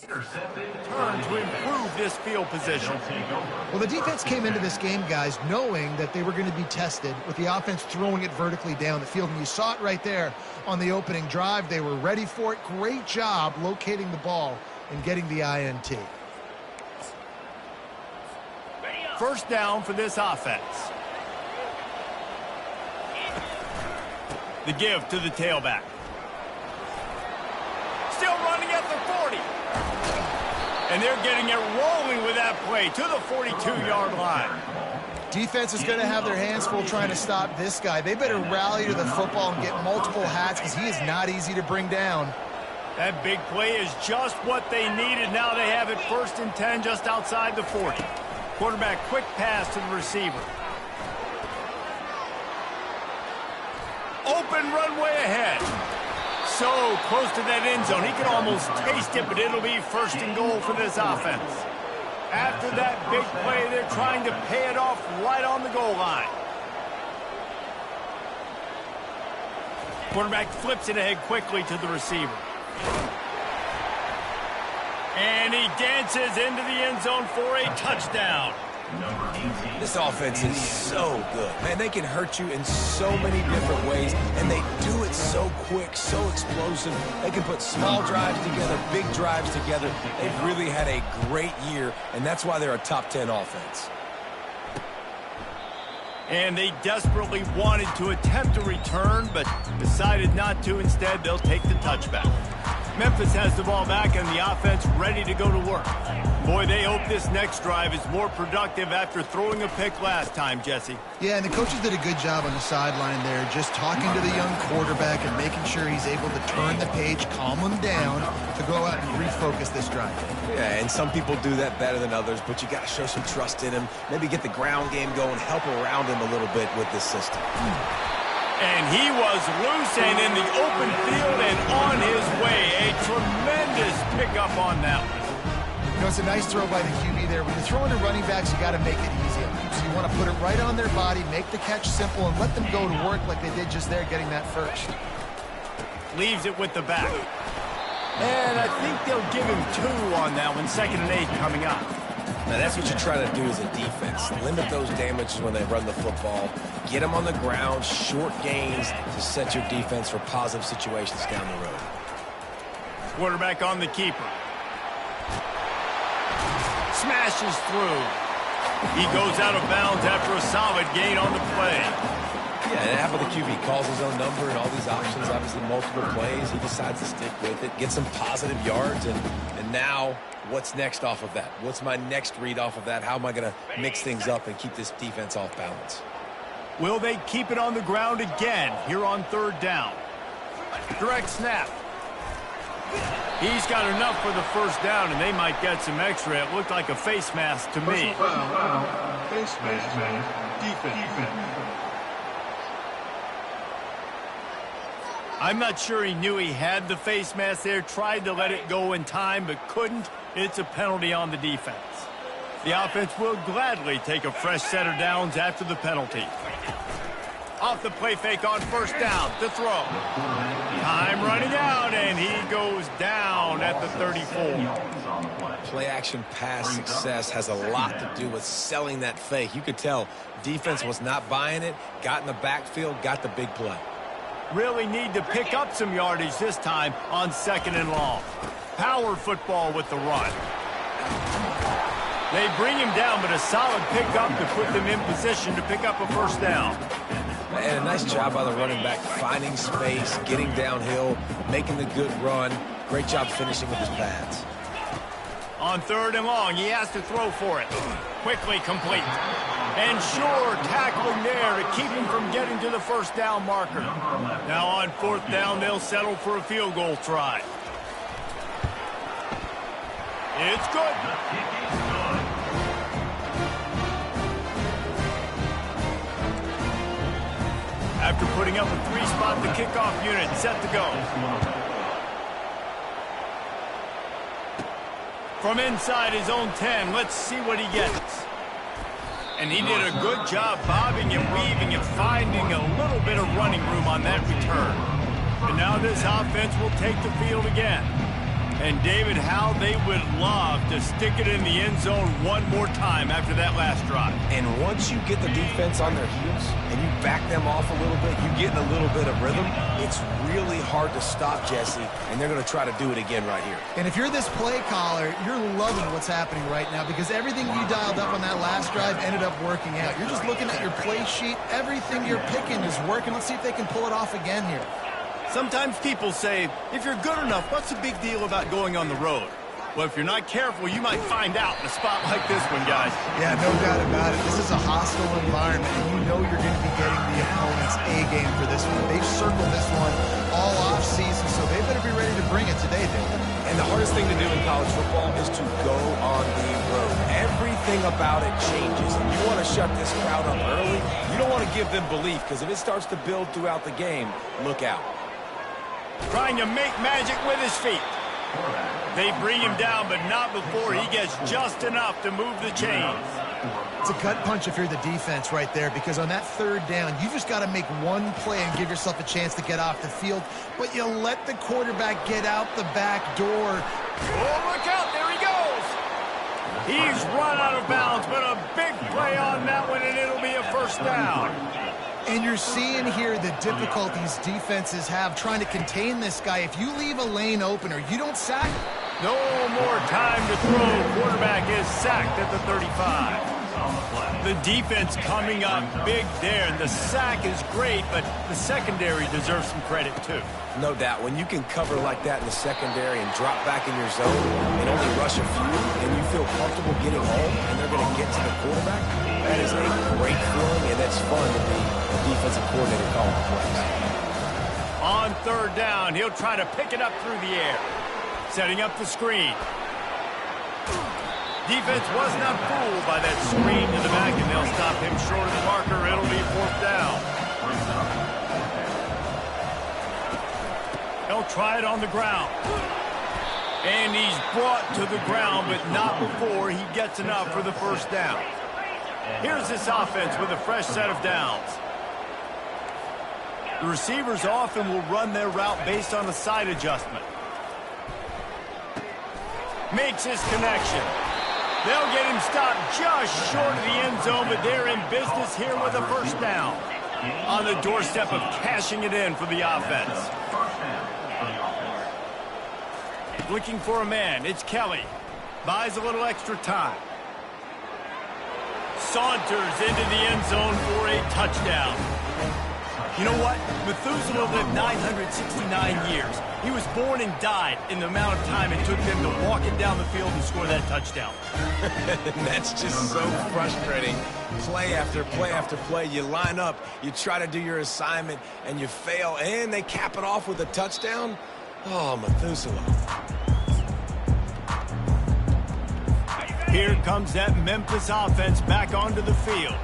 turn to improve this field position. Well, the defense came into this game, guys, knowing that they were going to be tested with the offense throwing it vertically down the field. And you saw it right there on the opening drive. They were ready for it. Great job locating the ball and getting the INT. First down for this offense. The give to the tailback. Still running at the 40. And they're getting it rolling with that play to the 42-yard line. Defense is going to have their hands full trying to stop this guy. They better rally to the football and get multiple hats because he is not easy to bring down. That big play is just what they needed. Now they have it 1st and 10 just outside the 40. Quarterback quick pass to the receiver. Open runway ahead. So close to that end zone. He can almost taste it, but it'll be 1st and goal for this offense. After that big play, they're trying to pay it off right on the goal line. Quarterback flips it ahead quickly to the receiver. And he dances into the end zone for a touchdown. This offense is so good. Man, they can hurt you in so many different ways, and they do it so quick, so explosive. They can put small drives together, big drives together. They've really had a great year, and that's why they're a top 10 offense. And they desperately wanted to attempt a return, but decided not to. Instead, they'll take the touchback. Memphis has the ball back and the offense ready to go to work. Boy, they hope this next drive is more productive after throwing a pick last time, Jesse. Yeah, and the coaches did a good job on the sideline there, just talking to the young quarterback and making sure he's able to turn the page, calm him down to go out and refocus this drive. Yeah, and some people do that better than others, but you got to show some trust in him, maybe get the ground game going, help around him a little bit with this system. And he was loose and in the open field and on his way. A tremendous pickup on that one. You know, it's a nice throw by the QB there. When you're throwing to running backs, you got to make it easy. So you want to put it right on their body, make the catch simple, and let them go to work like they did just there, getting that first. Leaves it with the back. And I think they'll give him 2 on that one. 2nd and 8 coming up. Now, that's what you try to do as a defense. Limit those damages when they run the football. Get them on the ground, short gains to set your defense for positive situations down the road. Quarterback on the keeper. Smashes through. He goes out of bounds after a solid gain on the play. Yeah, and how about the QB? Calls his own number and all these options, obviously multiple plays. He decides to stick with it, get some positive yards, and now what's next off of that? What's my next read off of that? How am I going to mix things up and keep this defense off balance? Will they keep it on the ground again here on 3rd down? Direct snap. He's got enough for the 1st down, and they might get some extra. It looked like a face mask to me. Face mask, defense. I'm not sure he knew he had the face mask there. Tried to let it go in time, but couldn't. It's a penalty on the defense. The offense will gladly take a fresh set of downs after the penalty. Off the play fake on 1st down. The throw. Time running out, and he goes down at the 34. Play action pass success has a lot to do with selling that fake. You could tell defense was not buying it, got in the backfield, got the big play. Really need to pick up some yardage this time on 2nd and long. Power football with the run. They bring him down, but a solid pickup to put them in position to pick up a 1st down. And a nice job by the running back, finding space, getting downhill, making the good run. Great job finishing with his pads. On 3rd and long, he has to throw for it. Quickly complete. And sure, tackling there to keep him from getting to the 1st down marker. Now on 4th down, they'll settle for a field goal try. It's good. After putting up a 3-spot, the kickoff unit set to go. From inside his own 10, let's see what he gets. And he did a good job bobbing and weaving and finding a little bit of running room on that return. And now this offense will take the field again. And, David, how they would love to stick it in the end zone one more time after that last drive. And once you get the defense on their heels and you back them off a little bit, you get in a little bit of rhythm, it's really hard to stop, Jesse, and they're going to try to do it again right here. And if you're this play caller, you're loving what's happening right now because everything you dialed up on that last drive ended up working out. You're just looking at your play sheet. Everything you're picking is working. Let's see if they can pull it off again here. Sometimes people say, if you're good enough, what's the big deal about going on the road? Well, if you're not careful, you might find out in a spot like this one, guys. Yeah, no doubt about it. This is a hostile environment, and you know you're going to be getting the opponent's A game for this one. They've circled this one all off-season, so they better be ready to bring it today, David. And the hardest thing to do in college football is to go on the road. Everything about it changes. And you want to shut this crowd up early. You don't want to give them belief, because if it starts to build throughout the game, look out. Trying to make magic with his feet. They bring him down, but not before he gets just enough to move the chains. It's a gut punch if you're the defense right there, because on that third down, you just got to make one play and give yourself a chance to get off the field, but you let the quarterback get out the back door. Oh, look out, there he goes. He's run out of bounds, but a big play on that one, and it'll be a first down. And you're seeing here the difficulties defenses have trying to contain this guy. If you leave a lane open or you don't sack, no more time to throw. Quarterback is sacked at the 35. The defense coming up big there, and the sack is great, but the secondary deserves some credit too. No doubt. When you can cover like that in the secondary and drop back in your zone and only rush a few, and you feel comfortable getting home, and they're going to get to the quarterback, that is a great feeling, and that's fun to be a defensive coordinator calling plays. On third down, he'll try to pick it up through the air. Setting up the screen. Defense was not fooled by that screen to the back, and they'll stop him short of the marker. It'll be fourth down. He'll try it on the ground. And he's brought to the ground, but not before he gets enough for the first down. Here's this offense with a fresh set of downs. The receivers often will run their route based on a side adjustment. Makes his connection. They'll get him stopped just short of the end zone, but they're in business here with a first down. On the doorstep of cashing it in for the offense. Looking for a man. It's Kelly. Buys a little extra time. Saunters into the end zone for a touchdown. You know what? Methuselah lived 969 years. He was born and died in the amount of time it took them to walk it down the field and score that touchdown. That's just so frustrating. Play after play after play. You line up, you try to do your assignment, and you fail, and they cap it off with a touchdown? Oh, Methuselah. Here comes that Memphis offense back onto the field.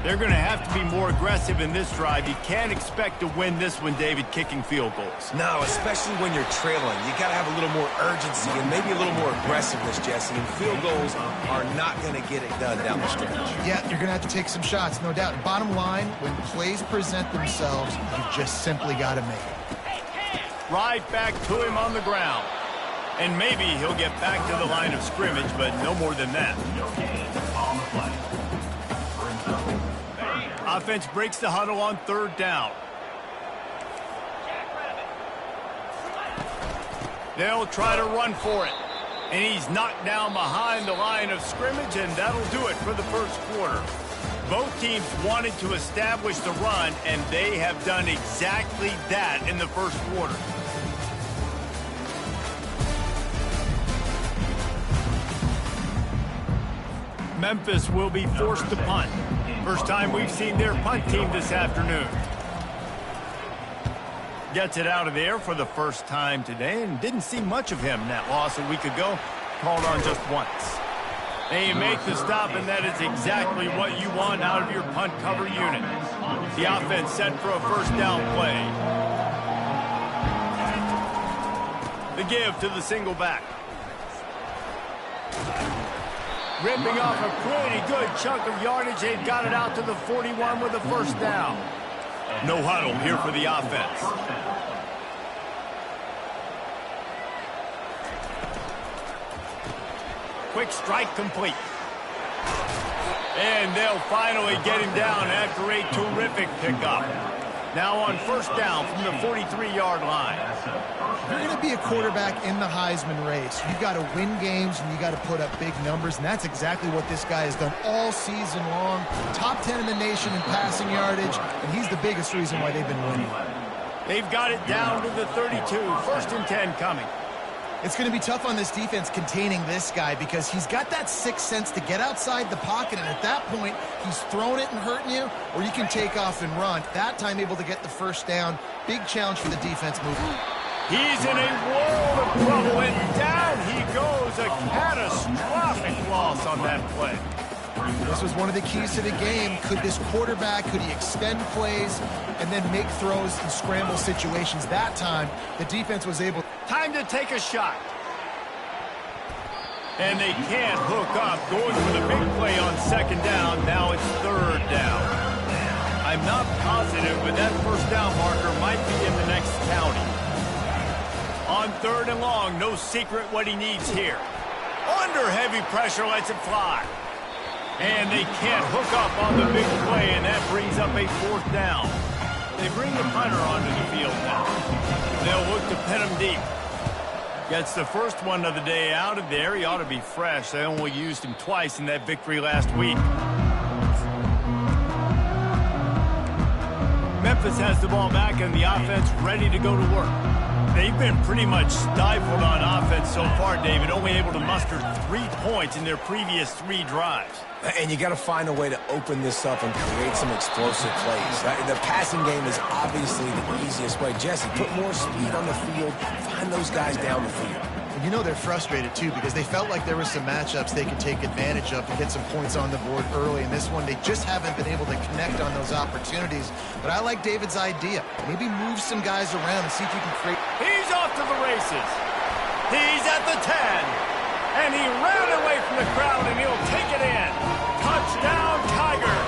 They're going to have to be more aggressive in this drive. You can't expect to win this one, David, kicking field goals. No, especially when you're trailing. You got to have a little more urgency and maybe a little more aggressiveness, Jesse. And field goals are not going to get it done down the stretch. Yeah, you're going to have to take some shots, no doubt. Bottom line, when plays present themselves, you just simply got to make it. Right back to him on the ground. And maybe he'll get back to the line of scrimmage, but no more than that. Offense breaks the huddle on third down. They'll try to run for it. And he's knocked down behind the line of scrimmage, and that'll do it for the first quarter. Both teams wanted to establish the run, and they have done exactly that in the first quarter. Memphis will be forced to punt. First time we've seen their punt team this afternoon. Gets it out of there for the first time today, and didn't see much of him in that loss a week ago. Called on just once. They make the stop, and that is exactly what you want out of your punt cover unit. The offense set for a first down play. The give to the single back. Ripping off a pretty good chunk of yardage. They've got it out to the 41 with a first down. No huddle here for the offense. quick strike complete. And they'll finally get him down after a terrific pickup. Now on first down from the 43-yard line. If you're going to be a quarterback in the Heisman race, you got to win games and you got to put up big numbers, and that's exactly what this guy has done all season long. Top 10 in the nation in passing yardage, and he's the biggest reason why they've been winning. They've got it down to the 32. First and 10 coming. It's going to be tough on this defense containing this guy because he's got that sixth sense to get outside the pocket, and at that point, he's throwing it and hurting you, or you can take off and run. That time able to get the first down. Big challenge for the defense moving. He's in a world of trouble, and down he goes. A catastrophic loss on that play. This was one of the keys to the game. Could this quarterback, could he extend plays and then make throws in scramble situations? That time, the defense was able. Time to take a shot. And they can't hook up. Going for the big play on second down. Now it's third down. I'm not positive, but that first down marker might be in the next county. On third and long, no secret what he needs here. Under heavy pressure, lets it fly. And they can't hook up on the big play, and that brings up a fourth down. They bring the punter onto the field now. They'll look to pin him deep. Gets the first one of the day out of there. He ought to be fresh. They only used him twice in that victory last week. Memphis has the ball back, and the offense ready to go to work. They've been pretty much stifled on offense so far, David, only able to muster 3 points in their previous 3 drives. And you got to find a way to open this up and create some explosive plays. The passing game is obviously the easiest way. Jesse, put more speed on the field. Find those guys down the field. And you know they're frustrated, too, because they felt like there were some matchups they could take advantage of and get some points on the board early. In this one, they just haven't been able to connect on those opportunities. But I like David's idea. Maybe move some guys around and see if you can create. He's off to the races. He's at the 10. And he ran away from the crowd, and he'll take it in. Touchdown, Tigers.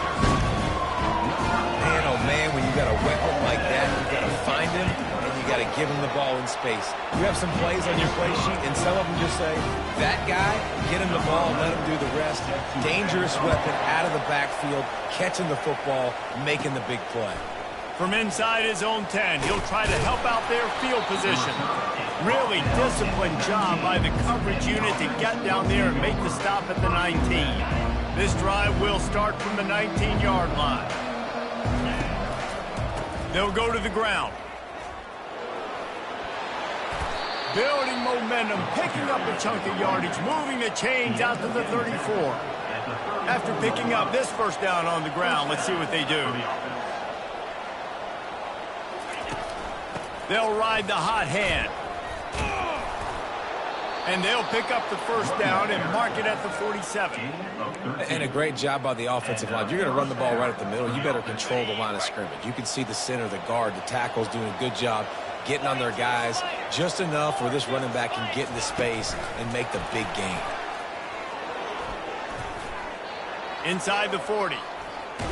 Man, oh man, when you got a weapon like that, you got to find him, and you got to give him the ball in space. You have some plays on your play sheet, and some of them just say, that guy, get him the ball, let him do the rest. Dangerous weapon out of the backfield, catching the football, making the big play. From inside his own 10, he'll try to help out their field position. Really disciplined job by the coverage unit to get down there and make the stop at the 19. This drive will start from the 19-yard line. They'll go to the ground. Building momentum, picking up a chunk of yardage, moving the chains out to the 34. After picking up this first down on the ground, let's see what they do. They'll ride the hot hand. And they'll pick up the first down and mark it at the 47. And a great job by the offensive line. If you're going to run the ball right at the middle, you better control the line of scrimmage. You can see the center, the guard, the tackles doing a good job getting on their guys just enough where this running back can get into space and make the big gain. Inside the 40.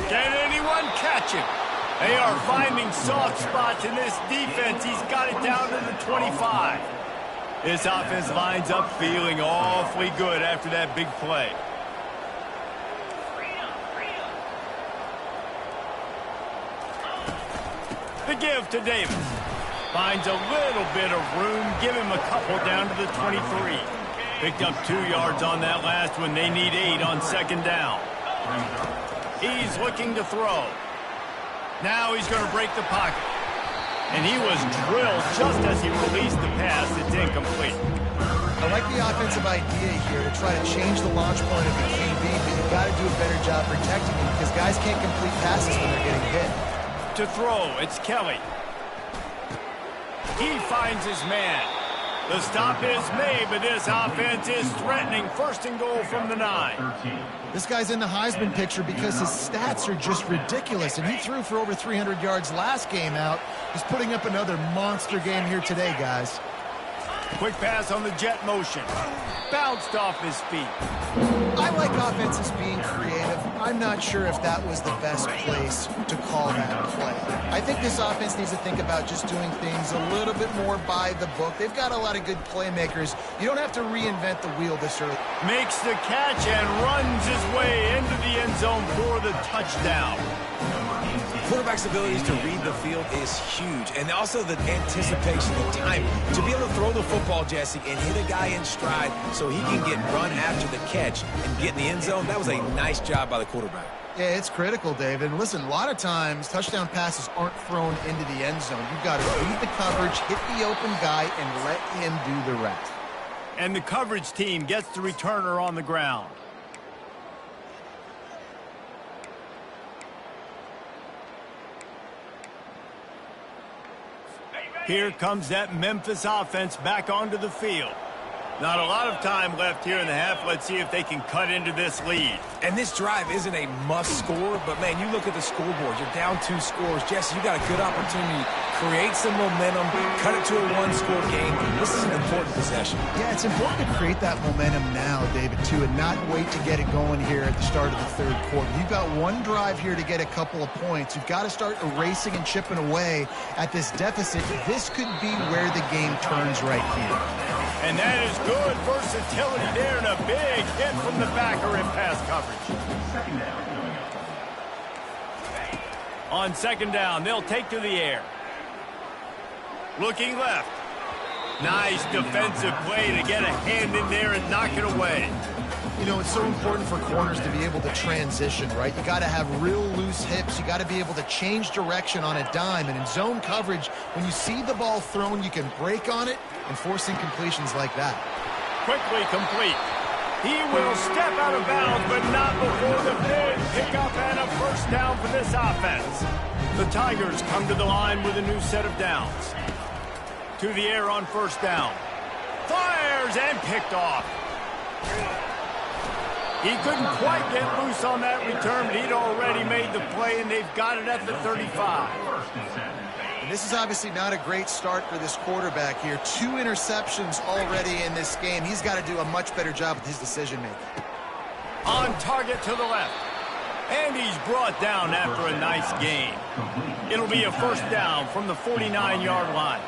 Can anyone catch him? They are finding soft spots in this defense. He's got it down to the 25. This offense lines up feeling awfully good after that big play. The give to Davis. Finds a little bit of room. Give him a couple down to the 23. Picked up 2 yards on that last one. They need 8 on second down. He's looking to throw. Now he's going to break the pocket. And he was drilled just as he released the pass. It's incomplete. I like the offensive idea here to try to change the launch point of the QB, but you've got to do a better job protecting him because guys can't complete passes when they're getting hit. To throw, it's Kelly. He finds his man. The stop is made, but this offense is threatening. First and goal from the 9. This guy's in the Heisman picture because his stats are just ridiculous, and he threw for over 300 yards last game out. He's putting up another monster game here today, guys. Quick pass on the jet motion. Bounced off his feet. I like offenses being creative. I'm not sure if that was the best place to call that play. I think this offense needs to think about just doing things a little bit more by the book. They've got a lot of good playmakers. You don't have to reinvent the wheel this early. Makes the catch and runs his way into the end zone for the touchdown. Quarterback's abilities to read the field is huge, and also the anticipation, the time to be able to throw the football, Jesse, and hit a guy in stride so he can get run after the catch and get in the end zone. That was a nice job by the quarterback. Yeah, it's critical, David. And listen, a lot of times touchdown passes aren't thrown into the end zone. You've got to read the coverage, hit the open guy, and let him do the rest. And the coverage team gets the returner on the ground. Here comes that Memphis offense back onto the field. Not a lot of time left here in the half. Let's see if they can cut into this lead. And this drive isn't a must score, but, man, you look at the scoreboard. You're down 2 scores. Jesse, you got a good opportunity. Create some momentum. Cut it to a 1-score game. This is an important possession. Yeah, it's important to create that momentum now, David, too, and not wait to get it going here at the start of the third quarter. You've got one drive here to get a couple of points. You've got to start erasing and chipping away at this deficit. This could be where the game turns right here. And that is good versatility there and a big hit from the backer in pass coverage. On second down, they'll take to the air. Looking left. Nice defensive play to get a hand in there and knock it away. You know, it's so important for corners to be able to transition, right? You got to have real loose hips. You got to be able to change direction on a dime. And in zone coverage, when you see the ball thrown, you can break on it and force incompletions like that. Quickly complete. He will step out of bounds, but not before the big pickup and a first down for this offense. The Tigers come to the line with a new set of downs. To the air on first down. Fires and picked off. He couldn't quite get loose on that return, but he'd already made the play, and they've got it at the 35. And this is obviously not a great start for this quarterback here. 2 interceptions already in this game. He's got to do a much better job with his decision-making. On target to the left. And he's brought down after a nice gain. It'll be a first down from the 49-yard line.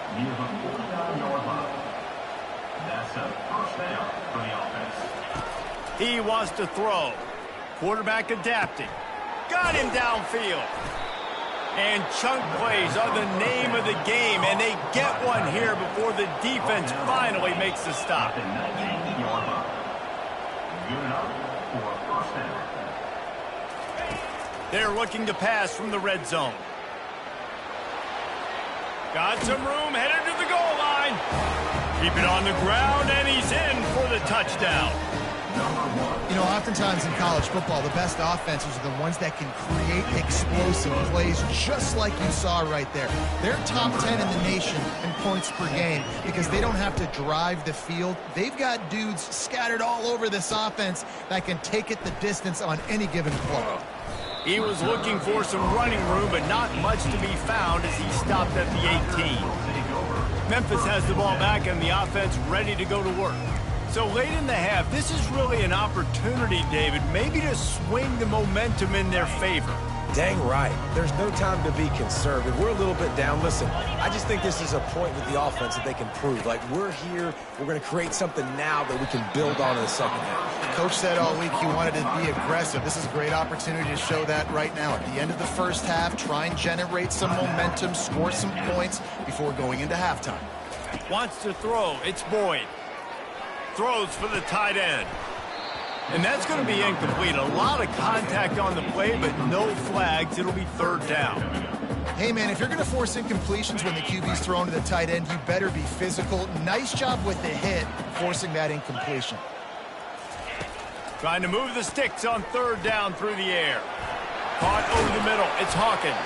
That's a first down for the offense. He wants to throw. Quarterback adapting. Got him downfield. And chunk plays are the name of the game, and they get one here before the defense finally makes the stop. Good enough for a first down. They're looking to pass from the red zone. Got some room, headed to the goal line. Keep it on the ground, and he's in for the touchdown. You know, oftentimes in college football, the best offenses are the ones that can create explosive plays just like you saw right there. They're top 10 in the nation in points per game because they don't have to drive the field. They've got dudes scattered all over this offense that can take it the distance on any given play. He was looking for some running room, but not much to be found as he stopped at the 18. Memphis has the ball back and the offense ready to go to work. So late in the half, this is really an opportunity, David, maybe to swing the momentum in their favor. Dang right. There's no time to be conservative. We're a little bit down. Listen, I just think this is a point with the offense that they can prove. Like, we're here, we're going to create something now that we can build on in the second half. Coach said all week he wanted to be aggressive. This is a great opportunity to show that right now. At the end of the first half, try and generate some momentum, score some points before going into halftime. Wants to throw. It's Boyd. Throws for the tight end. And that's going to be incomplete. A lot of contact on the play, but no flags. It'll be third down. Hey, man, if you're going to force incompletions when the QB's thrown to the tight end, you better be physical. Nice job with the hit, forcing that incompletion. Trying to move the sticks on third down through the air. Caught over the middle. It's Hawkins.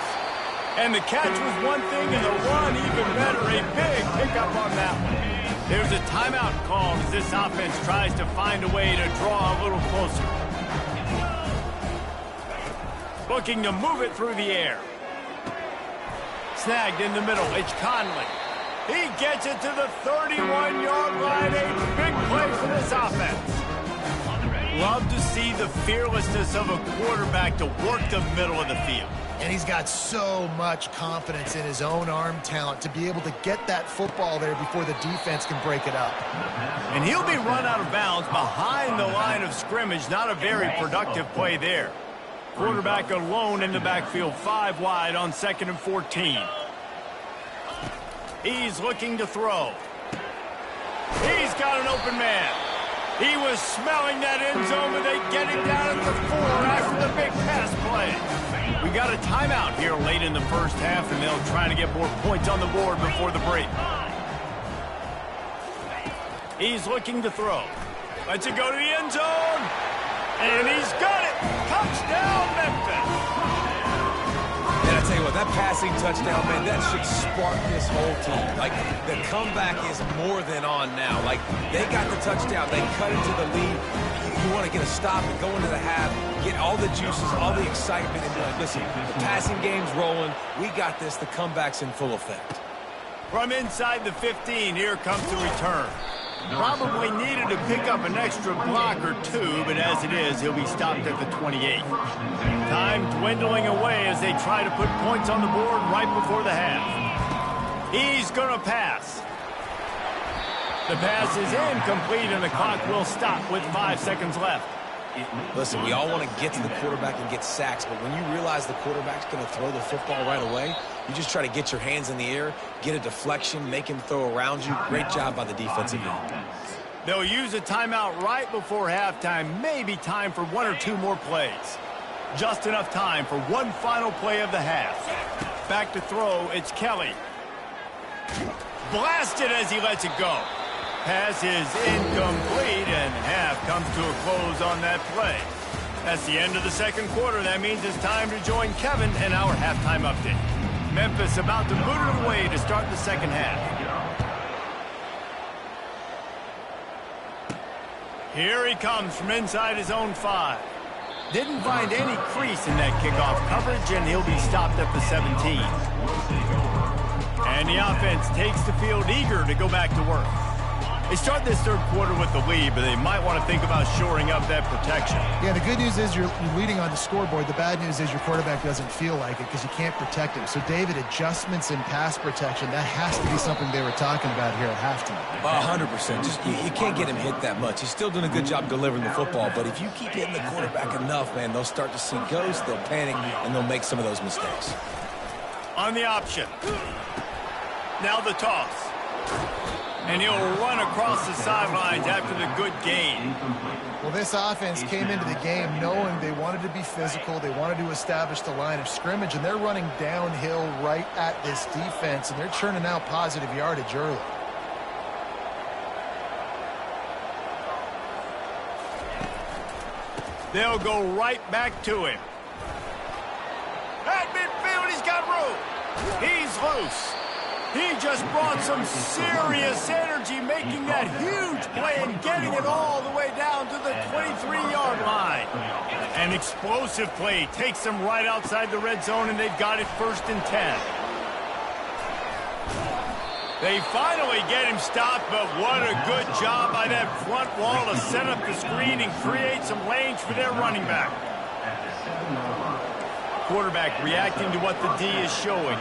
And the catch was one thing, and the run even better. A big pickup on that one. There's a timeout called as this offense tries to find a way to draw a little closer. Looking to move it through the air. Snagged in the middle. It's Conley. He gets it to the 31-yard line. A big play for this offense. Love to see the fearlessness of a quarterback to work the middle of the field. And he's got so much confidence in his own arm talent to be able to get that football there before the defense can break it up. And he'll be run out of bounds behind the line of scrimmage. Not a very productive play there. Quarterback alone in the backfield, 5 wide on 2nd and 14. He's looking to throw. He's got an open man. He was smelling that end zone, but they get him down at the 4 after the big pass play. We got a timeout here late in the first half, and they'll try to get more points on the board before the break. He's looking to throw. Lets it go to the end zone. And he's got it. Touchdown, Memphis. And I tell you what, that passing touchdown, man, that should spark this whole team. Like, the comeback is more than on now. Like, they got the touchdown. They cut into the lead. You want to get a stop and go into the half, get all the juices, all the excitement, and be like, listen, the passing game's rolling. We got this. The comeback's in full effect. From inside the 15, here comes the return. Probably needed to pick up an extra block or 2, but as it is, he'll be stopped at the 28. Time dwindling away as they try to put points on the board right before the half. He's going to pass. The pass is incomplete, and the clock will stop with 5 seconds left. Listen, we all want to get to the quarterback and get sacks, but when you realize the quarterback's going to throw the football right away, you just try to get your hands in the air, get a deflection, make him throw around you. Great job by the defensive end. They'll use a timeout right before halftime. Maybe time for 1 or 2 more plays. Just enough time for one final play of the half. Back to throw, it's Kelly. Blasted as he lets it go. Pass is incomplete, and half comes to a close on that play. That's the end of the second quarter. That means it's time to join Kevin in our halftime update. Memphis about to boot it away to start the second half. Here he comes from inside his own 5. Didn't find any crease in that kickoff coverage, and he'll be stopped at the 17. And the offense takes the field eager to go back to work. They start this third quarter with the lead, but they might want to think about shoring up that protection. Yeah, the good news is you're leading on the scoreboard. The bad news is your quarterback doesn't feel like it because you can't protect him. So, David, adjustments in pass protection, that has to be something they were talking about here at halftime. 100%. Just you can't get him hit that much. He's still doing a good job delivering the football, but if you keep hitting the quarterback enough, man, they'll start to see ghosts, they'll panic, and they'll make some of those mistakes. On the option. Now the toss. And he'll run across the sidelines after the good gain. Well, this offense came into the game knowing they wanted to be physical. They wanted to establish the line of scrimmage, and they're running downhill right at this defense, and they're churning out positive yardage early. They'll go right back to him. At midfield, he's got room. He's loose. He just brought some serious energy, making that huge play and getting it all the way down to the 23-yard line. An explosive play takes them right outside the red zone, and they've got it 1st and 10. They finally get him stopped, but what a good job by that front wall to set up the screen and create some lanes for their running back. Quarterback reacting to what the D is showing.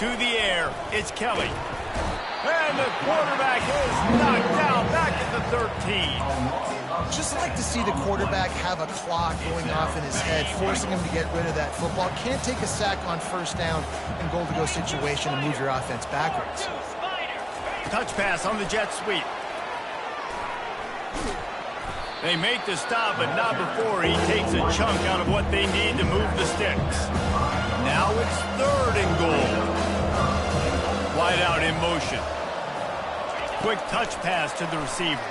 To the air, it's Kelly. And the quarterback is knocked down back at the 13. Just like to see the quarterback have a clock going off in his head, forcing him to get rid of that football. Can't take a sack on 1st down and goal-to-go situation and move your offense backwards. Touch pass on the jet sweep. They make the stop, but not before he takes a chunk out of what they need to move the sticks. Now it's 3rd and goal. Wide out in motion. Quick touch pass to the receiver.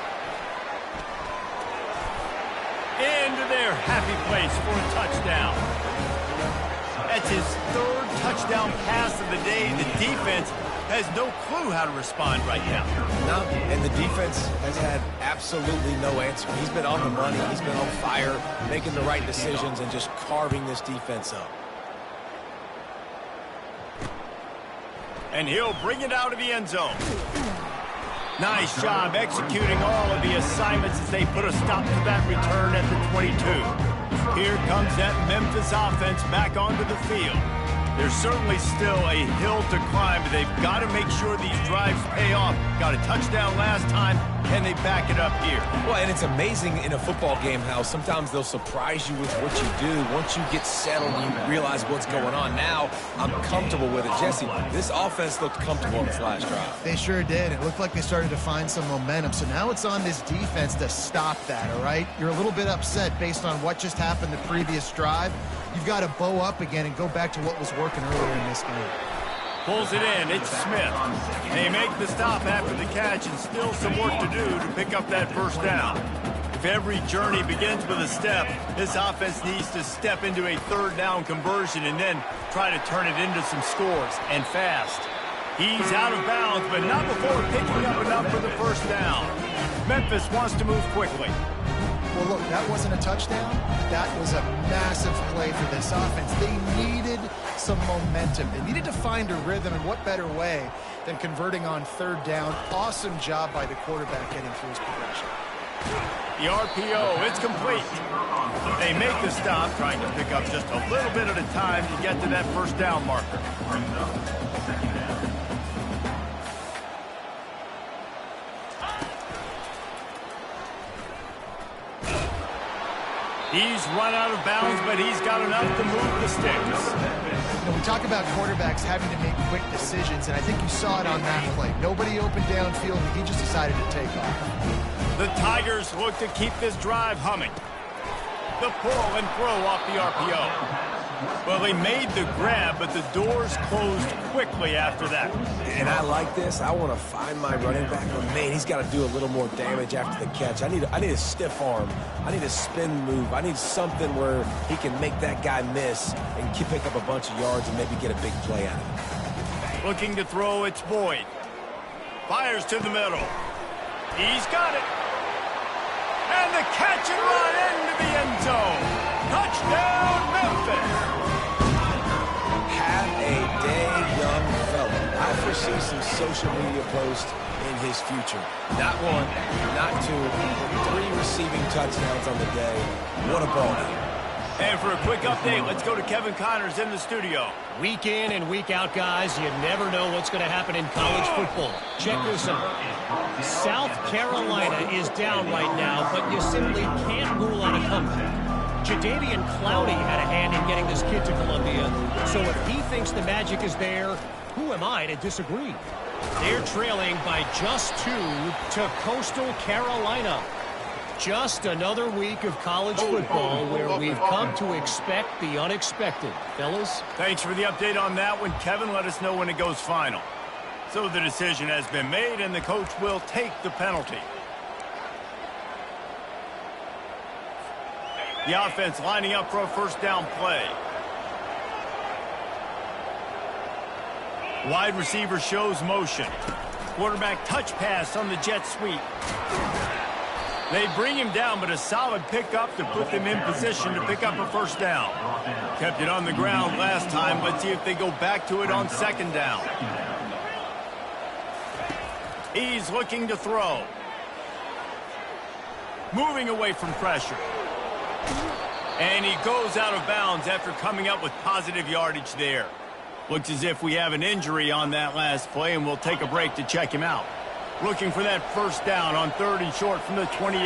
Into their happy place for a touchdown. That's his 3rd touchdown pass of the day. The defense has no clue how to respond right now. No, and the defense has had absolutely no answer. He's been on the money. He's been on fire, making the right decisions and just carving this defense up. And he'll bring it out of the end zone. Nice job executing all of the assignments as they put a stop to that return at the 22. Here comes that Memphis offense back onto the field. There's certainly still a hill to climb, but they've got to make sure these drives pay off. Got a touchdown last time. Can they back it up here? Well, and it's amazing in a football game how sometimes they'll surprise you with what you do. Once you get settled, you realize what's going on. Now, I'm comfortable with it. Jesse, this offense looked comfortable in this last drive. They sure did. It looked like they started to find some momentum. So now it's on this defense to stop that, all right? You're a little bit upset based on what just happened the previous drive. You've got to bow up again and go back to what was working earlier in this game. Pulls it in. It's Smith. They make the stop after the catch and still some work to do to pick up that first down. If every journey begins with a step, this offense needs to step into a third down conversion and then try to turn it into some scores, and fast. He's out of bounds, but not before picking up enough for the first down. Memphis wants to move quickly. Well, look, that wasn't a touchdown. That was a massive play for this offense. They needed some momentum. They needed to find a rhythm, and what better way than converting on third down. Awesome job by the quarterback getting through his progression. The RPO, it's complete. They make the stop, trying to pick up just a little bit at a time to get to that first down marker. He's run out of bounds, but he's got enough to move the sticks. You know, we talk about quarterbacks having to make quick decisions, and I think you saw it on that play. Nobody open downfield, and he just decided to take off. The Tigers look to keep this drive humming. The pull and throw off the RPO. Well, they made the grab, but the doors closed quickly after that. And I like this. I want to find my running back, but man, he's got to do a little more damage after the catch. I need a stiff arm. I need a spin move. I need something where he can make that guy miss and pick up a bunch of yards and maybe get a big play out of it. Looking to throw, it's Boyd. Fires to the middle. He's got it. And the catch and run into the end zone. Touchdown, Memphis. Have a day, young fella. I foresee some social media posts in his future. Not one, not two, but 3 receiving touchdowns on the day. What a ball game. And for a quick update, let's go to Kevin Connors in the studio. Week in and week out, guys, you never know what's going to happen in college football. Check this out. South Carolina is down right now, but you simply can't rule out a comeback. Jadeveon Clowney had a hand in getting this kid to Columbia, so if he thinks the magic is there, who am I to disagree? They're trailing by just 2 to Coastal Carolina. Just another week of college football where we've come to expect the unexpected. Fellas? Thanks for the update on that one, Kevin. Let us know when it goes final. So the decision has been made, and the coach will take the penalty. The offense lining up for a first down play. Wide receiver shows motion. Quarterback touch pass on the jet sweep. They bring him down, but a solid pickup to put them in position to pick up a first down. Kept it on the ground last time. Let's see if they go back to it on second down. He's looking to throw. Moving away from pressure. And he goes out of bounds after coming up with positive yardage there. Looks as if we have an injury on that last play, and we'll take a break to check him out. Looking for that first down on 3rd and short from the 28.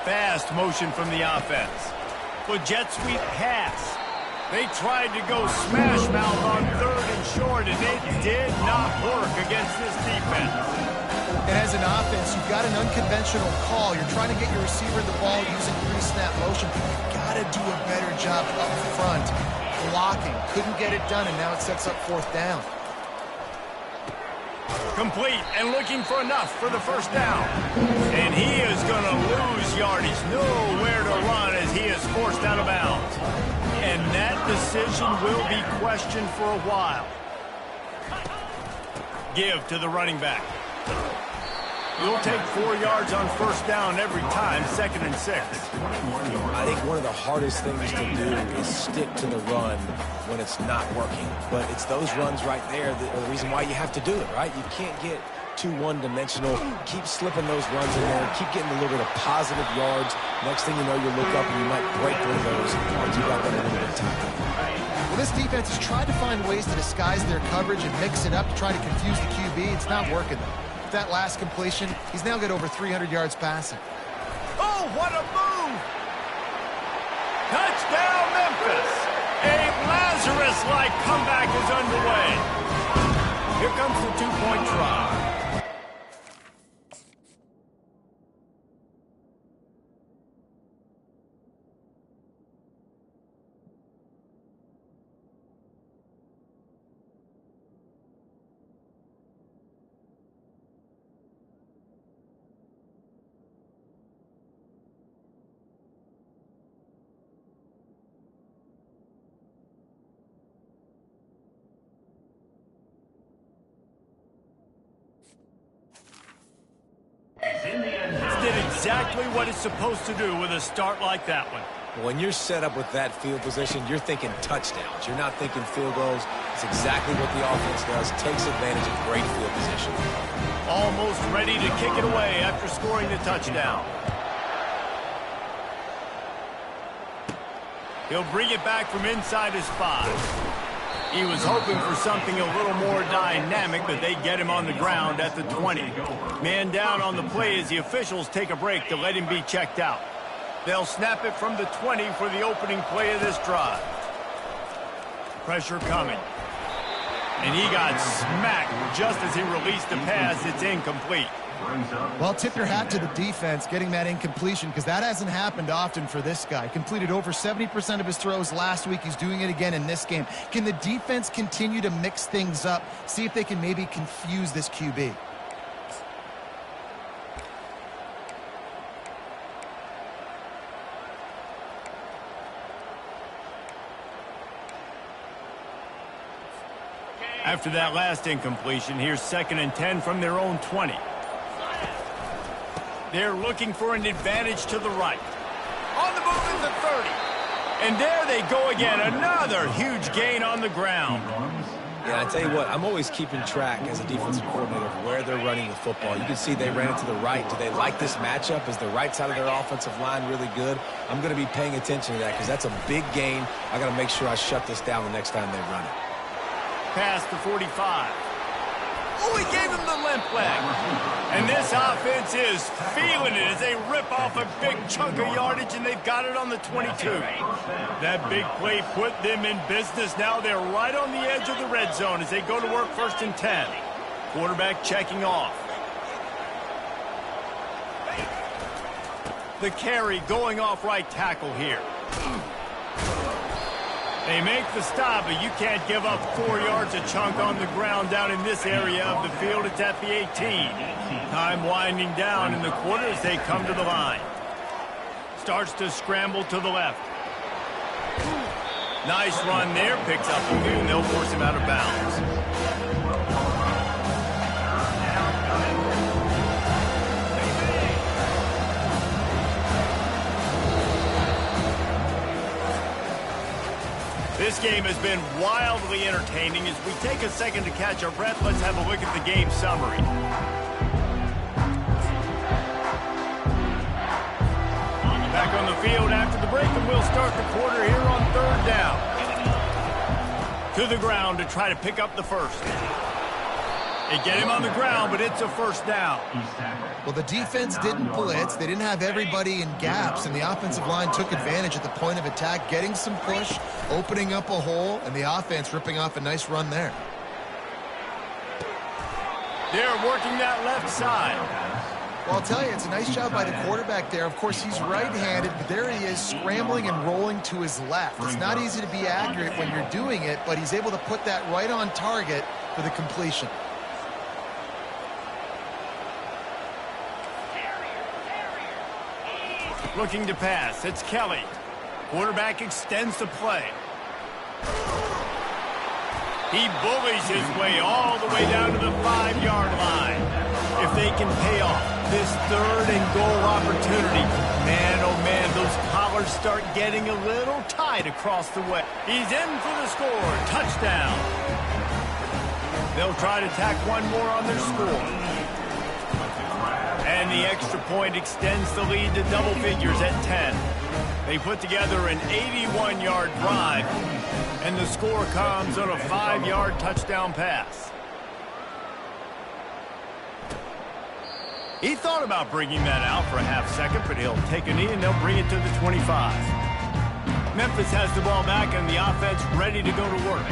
Fast motion from the offense. With jet sweep pass. They tried to go smash mouth on 3rd and short, and it did not work against this defense. And as an offense, you've got an unconventional call. You're trying to get your receiver the ball using pre-snap motion. You've got to do a better job up front blocking. Couldn't get it done, and now it sets up 4th down. Complete and looking for enough for the first down. And he is going to lose yardage. Nowhere to run as he is forced out of bounds. And that decision will be questioned for a while. Give to the running back. You'll take 4 yards on first down every time, 2nd and 6. I think one of the hardest things to do is stick to the run when it's not working. But it's those runs right there that are the reason why you have to do it, right? You can't get too one-dimensional. Keep slipping those runs in there. Keep getting a little bit of positive yards. Next thing you know, you look up and you might break one of those once you got that a little bit of time. Well, this defense has tried to find ways to disguise their coverage and mix it up to try to confuse the QB. It's not working, though. With that last completion, he's now got over 300 yards passing. Oh, what a move! Touchdown, Memphis! A Lazarus-like comeback is underway. Here comes the two-point try. Did exactly what it's supposed to do with a start like that one. When you're set up with that field position, you're thinking touchdowns. You're not thinking field goals. It's exactly what the offense does. Takes advantage of great field position. Almost ready to kick it away after scoring the touchdown. He'll bring it back from inside his 5. He was hoping for something a little more dynamic, but they get him on the ground at the 20. Man down on the play as the officials take a break to let him be checked out. They'll snap it from the 20 for the opening play of this drive. Pressure coming. And he got smacked just as he released the pass. It's incomplete. Well, tip your hat to the defense getting that incompletion, because that hasn't happened often for this guy. Completed over 70% of his throws last week. He's doing it again in this game. Can the defense continue to mix things up, see if they can maybe confuse this QB? After that last incompletion, here's 2nd and 10 from their own 20. They're looking for an advantage to the right. On the move is the 30. And there they go again. Another huge gain on the ground. Yeah, I tell you what, I'm always keeping track as a defensive coordinator of where they're running the football. You can see they ran it to the right. Do they like this matchup? Is the right side of their offensive line really good? I'm going to be paying attention to that because that's a big gain. I got to make sure I shut this down the next time they run it. Past the 45. Oh, he gave him the limp leg. And this offense is feeling it as they rip off a big chunk of yardage, and they've got it on the 22. That big play put them in business. Now they're right on the edge of the red zone as they go to work 1st and 10. Quarterback checking off. The carry going off right tackle here. They make the stop, but you can't give up 4 yards a chunk on the ground down in this area of the field. It's at the 18. Time winding down in the quarter as they come to the line. Starts to scramble to the left. Nice run there. Picks up a few, and they'll force him out of bounds. This game has been wildly entertaining. As we take a second to catch our breath, let's have a look at the game summary. Back on the field after the break, and we'll start the quarter here on 3rd down. To the ground to try to pick up the first. They get him on the ground, but it's a 1st down. Well, the defense didn't blitz. They didn't have everybody in gaps, and the offensive line took advantage at the point of attack, getting some push, opening up a hole, and the offense ripping off a nice run there. They're working that left side. Well, I'll tell you, it's a nice job by the quarterback there. Of course, he's right-handed, but there he is scrambling and rolling to his left. It's not easy to be accurate when you're doing it, but he's able to put that right on target for the completion. Looking to pass. It's Kelly. Quarterback extends the play. He bullies his way all the way down to the 5-yard line. If they can pay off this 3rd and goal opportunity, man, oh man, those collars start getting a little tight across the way. He's in for the score. Touchdown. They'll try to tack one more on their score. And the extra point extends the lead to double figures at 10. They put together an 81-yard drive, and the score comes on a 5-yard touchdown pass. He thought about bringing that out for a half second, but he'll take a knee and they'll bring it to the 25. Memphis has the ball back and the offense ready to go to work.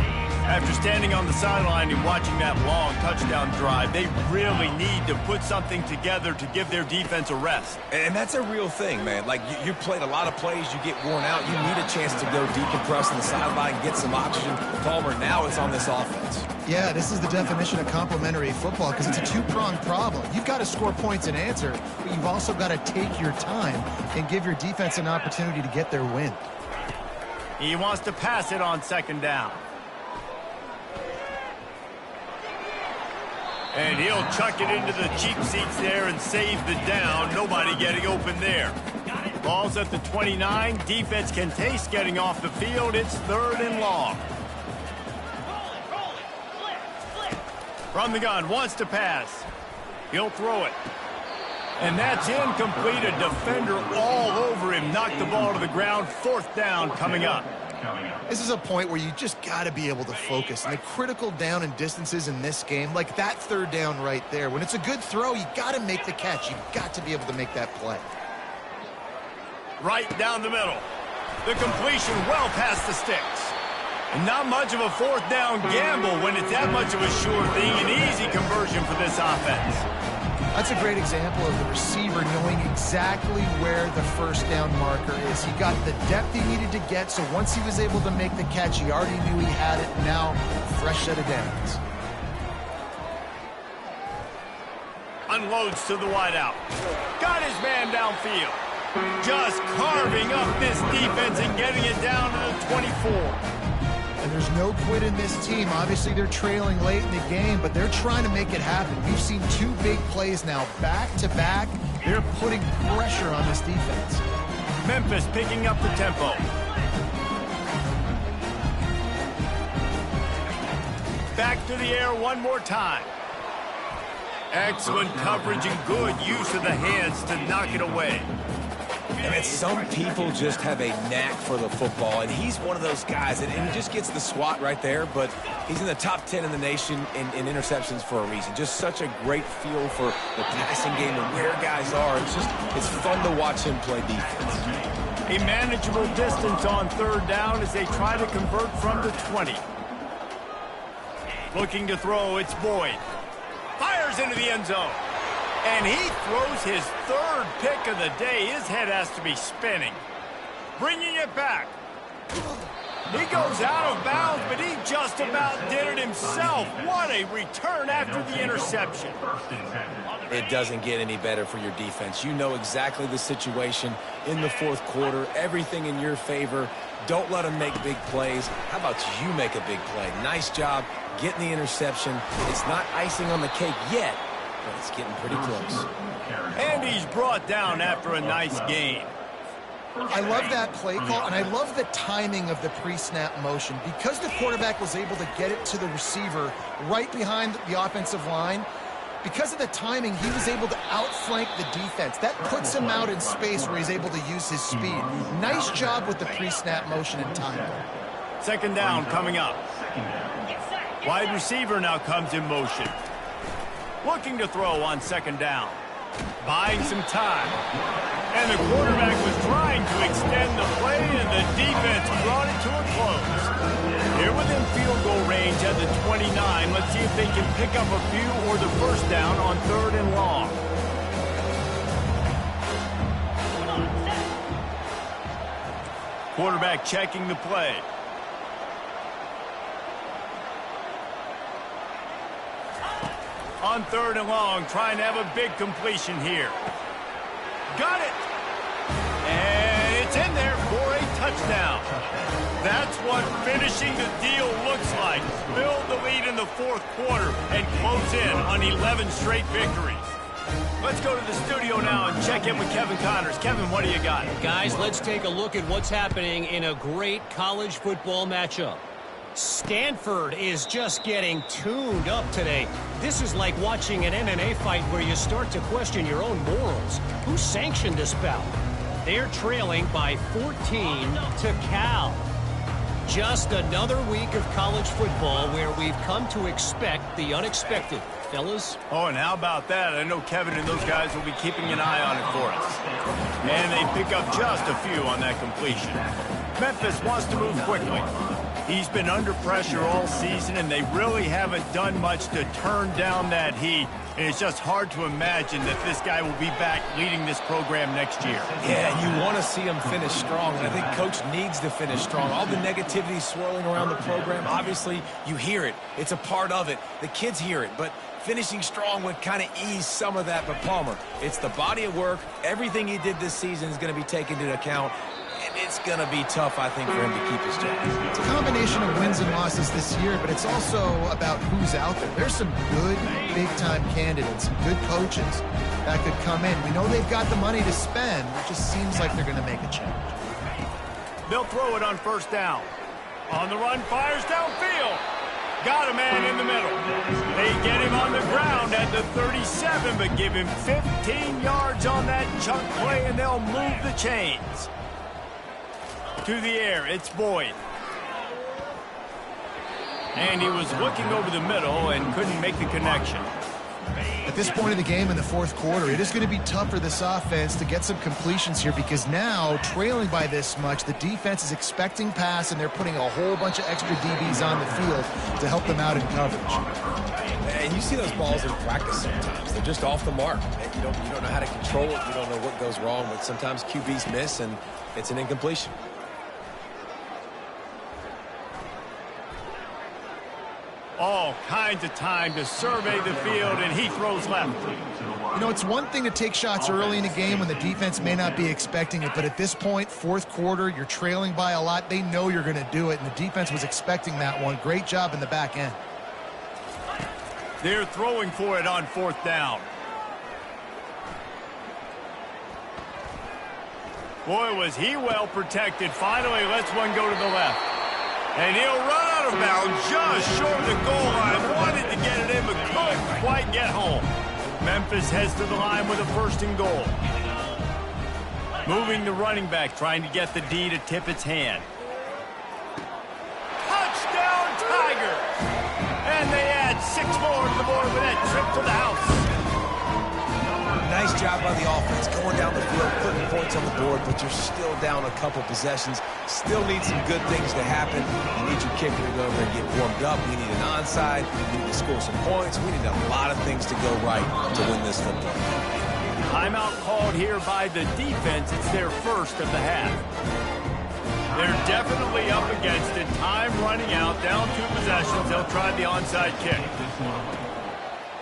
After standing on the sideline and watching that long touchdown drive, they really need to put something together to give their defense a rest. And that's a real thing, man. Like, you played a lot of plays, you get worn out, you need a chance to go decompress on the sideline, get some oxygen. Palmer, now it's on this offense. Yeah, this is the definition of complementary football because it's a two-pronged problem. You've got to score points and answer, but you've also got to take your time and give your defense an opportunity to get their win. He wants to pass it on second down. And he'll chuck it into the cheap seats there and save the down. Nobody getting open there. Ball's at the 29. Defense can taste getting off the field. It's 3rd and long. From the gun, wants to pass. He'll throw it. And that's incomplete. A defender all over him. Knocked the ball to the ground. 4th down coming up. This is a point where you just got to be able to focus. And the critical down and distances in this game, like that 3rd down right there, when it's a good throw, you got to make the catch. You've got to be able to make that play. Right down the middle. The completion well past the sticks. And not much of a 4th down gamble when it's that much of a sure thing. An easy conversion for this offense. That's a great example of the receiver knowing exactly where the 1st down marker is. He got the depth he needed to get, so once he was able to make the catch, he already knew he had it. Now, fresh set of downs. Unloads to the wideout. Got his man downfield. Just carving up this defense and getting it down to the 24. And there's no quit in this team. Obviously, they're trailing late in the game, but they're trying to make it happen. We've seen 2 big plays now, back-to-back. They're putting pressure on this defense. Memphis picking up the tempo. Back to the air one more time. Excellent coverage and good use of the hands to knock it away. And it's some people just have a knack for the football, and he's one of those guys, and he just gets the swat right there, but he's in the top 10 in the nation in interceptions for a reason. Just such a great feel for the passing game and where guys are. It's fun to watch him play defense. A manageable distance on 3rd down as they try to convert from the 20. Looking to throw, it's Boyd. Fires into the end zone. And he throws his 3rd pick of the day. His head has to be spinning. Bringing it back. He goes out of bounds, but he just about did it himself. What a return after the interception. It doesn't get any better for your defense. You know exactly the situation in the 4th quarter. Everything in your favor. Don't let them make big plays. How about you make a big play? Nice job getting the interception. It's not icing on the cake yet, but it's getting pretty close. And he's brought down after a nice gain. I love that play call, and I love the timing of the pre-snap motion. Because the quarterback was able to get it to the receiver right behind the offensive line, because of the timing, he was able to outflank the defense. That puts him out in space where he's able to use his speed. Nice job with the pre-snap motion and timing. 2nd down coming up. Wide receiver now comes in motion. Looking to throw on 2nd down. Buying some time. And the quarterback was trying to extend the play, and the defense brought it to a close. They're within field goal range at the 29. Let's see if they can pick up a few or the 1st down on 3rd and long. Quarterback checking the play. On 3rd and long, trying to have a big completion here. Got it! And it's in there for a touchdown. That's what finishing the deal looks like. Build the lead in the 4th quarter and close in on 11 straight victories. Let's go to the studio now and check in with Kevin Connors. Kevin, what do you got? Guys, let's take a look at what's happening in a great college football matchup. Stanford is just getting tuned up today. This is like watching an MMA fight where you start to question your own morals. Who sanctioned this bout? They're trailing by 14 to Cal. Just another week of college football where we've come to expect the unexpected. Fellas? Oh, and how about that? I know Kevin and those guys will be keeping an eye on it for us. And they pick up just a few on that completion. Memphis wants to move quickly. He's been under pressure all season, and they really haven't done much to turn down that heat. And it's just hard to imagine that this guy will be back leading this program next year. Yeah, you want to see him finish strong, and I think Coach needs to finish strong. All the negativity swirling around the program, obviously, you hear it. It's a part of it. The kids hear it, but finishing strong would kind of ease some of that. But Palmer, it's the body of work. Everything he did this season is going to be taken into account. And it's going to be tough, I think, for him to keep his job. It's a combination of wins and losses this year, but it's also about who's out there. There's some good big-time candidates, some good coaches that could come in. We know they've got the money to spend. It just seems like they're going to make a change. They'll throw it on first down. On the run, fires downfield. Got a man in the middle. They get him on the ground at the 37, but give him 15 yards on that chunk play, and they'll move the chains. To the air, it's Boyd. And he was looking over the middle and couldn't make the connection. At this point of the game in the fourth quarter, it is going to be tough for this offense to get some completions here because now, trailing by this much, the defense is expecting pass, and they're putting a whole bunch of extra DBs on the field to help them out in coverage. And you see those balls in practice sometimes. They're just off the mark. You don't know how to control it. You don't know what goes wrong, but sometimes QBs miss, and it's an incompletion. All kinds of time to survey the field, and he throws left. You know, it's one thing to take shots early in a game when the defense may not be expecting it, but at this point, fourth quarter, you're trailing by a lot. They know you're going to do it, and the defense was expecting that one. Great job in the back end. They're throwing for it on fourth down. Boy, was he well protected. Finally lets one go to the left. And he'll run out of bounds just short of the goal line. Wanted to get it in, but couldn't quite get home. Memphis heads to the line with a first and goal. Moving the running back, trying to get the D to tip its hand. Touchdown, Tigers! And they add 6 more to the board with that trip to the house. Nice job by the offense, going down the field, putting points on the board, but you're still down a couple possessions. Still need some good things to happen. You need your kicker to go over and get warmed up. We need an onside. We need to score some points. We need a lot of things to go right to win this football game. Timeout called here by the defense. It's their first of the half. They're definitely up against it. Time running out, down 2 possessions. They'll try the onside kick.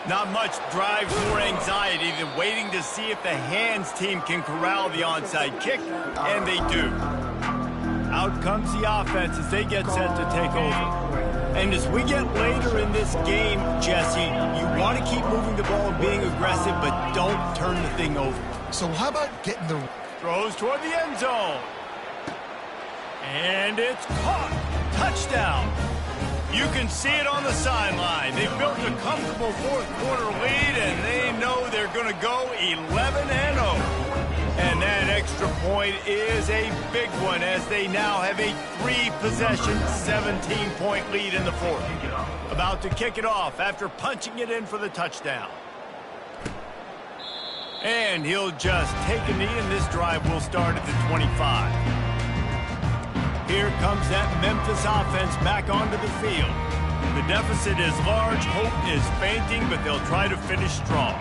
Not much drives or anxiety than waiting to see if the hands team can corral the onside kick, and they do. Out comes the offense as they get set to take over. And as we get later in this game, Jesse, you want to keep moving the ball and being aggressive, but don't turn the thing over. So how about getting the... Throws toward the end zone. And it's caught. Touchdown. You can see it on the sideline. They've built a comfortable fourth quarter lead, and they know they're going to go 11-0. And that extra point is a big one as they now have a 3-possession, 17-point lead in the fourth. About to kick it off after punching it in for the touchdown. And he'll just take a knee, and this drive will start at the 25. Here comes that Memphis offense back onto the field. The deficit is large, hope is fainting, but they'll try to finish strong.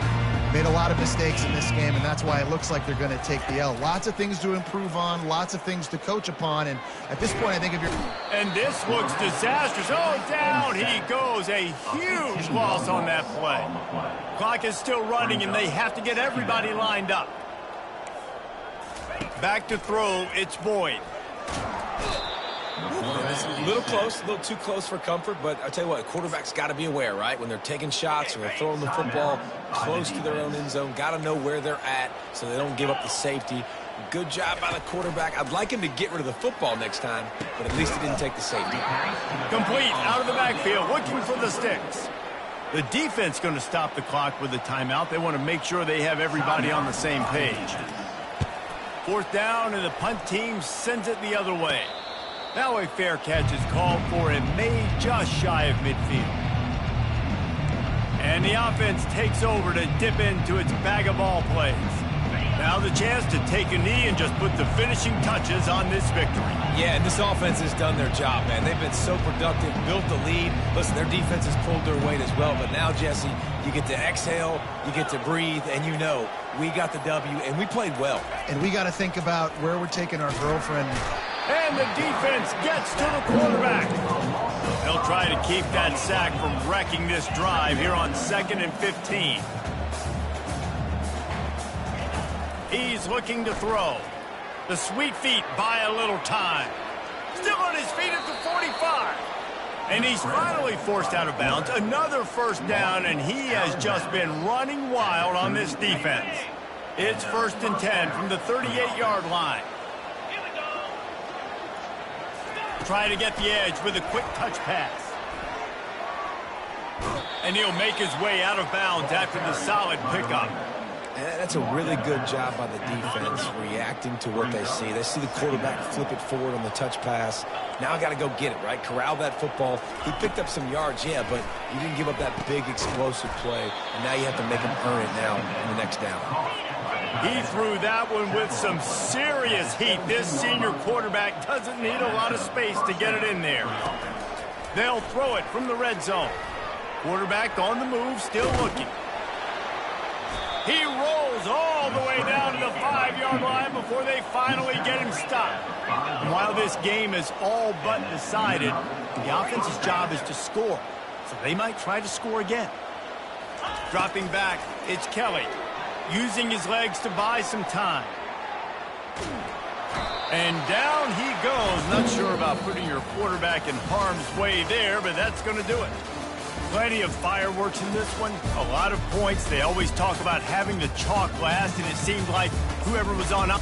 Made a lot of mistakes in this game, and that's why it looks like they're going to take the L. Lots of things to improve on, lots of things to coach upon, and at this point, I think if you're... And this looks disastrous. Oh, down he goes. A huge loss on that play. Clock is still running, and they have to get everybody lined up. Back to throw, it's Boyd. It's a little close, a little too close for comfort, but I tell you what, a quarterback's got to be aware, right? When they're taking shots or they're throwing the football close to their own end zone, got to know where they're at so they don't give up the safety Good job by the quarterback. I'd like him to get rid of the football next time, but at least he didn't take the safety. Complete out of the backfield, looking for the sticks. The defense going to stop the clock with a timeout. They want to make sure they have everybody on the same page. Fourth down, and the punt team sends it the other way. Now a fair catch is called for and made just shy of midfield. And the offense takes over to dip into its bag of ball plays. Now the chance to take a knee and just put the finishing touches on this victory. Yeah, and this offense has done their job, man. They've been so productive, built the lead. Listen, their defense has pulled their weight as well. But now, Jesse, you get to exhale, you get to breathe, and you know we got the W, and we played well. And we got to think about where we're taking our girlfriend. And the defense gets to the quarterback. They'll try to keep that sack from wrecking this drive here on 2nd and 15. He's looking to throw. The sweet feet buy a little time. Still on his feet at the 45. And he's finally forced out of bounds. Another first down, and he has just been running wild on this defense. It's 1st and 10 from the 38-yard line. Try to get the edge with a quick touch pass. And he'll make his way out of bounds after the solid pickup. And that's a really good job by the defense, reacting to what they see. They see the quarterback flip it forward on the touch pass. Now I got to go get it, right? Corral that football. He picked up some yards, yeah, but you didn't give up that big explosive play. And now you have to make him earn it now in the next down. He threw that one with some serious heat. This senior quarterback doesn't need a lot of space to get it in there. They'll throw it from the red zone. Quarterback on the move, still looking. He rolls all the way down to the 5-yard line before they finally get him stopped. And while this game is all but decided, the offense's job is to score. So they might try to score again. Dropping back, it's Kelly. Using his legs to buy some time. And down he goes. Not sure about putting your quarterback in harm's way there, but that's going to do it. Plenty of fireworks in this one. A lot of points. They always talk about having the chalk last, and it seemed like whoever was on up.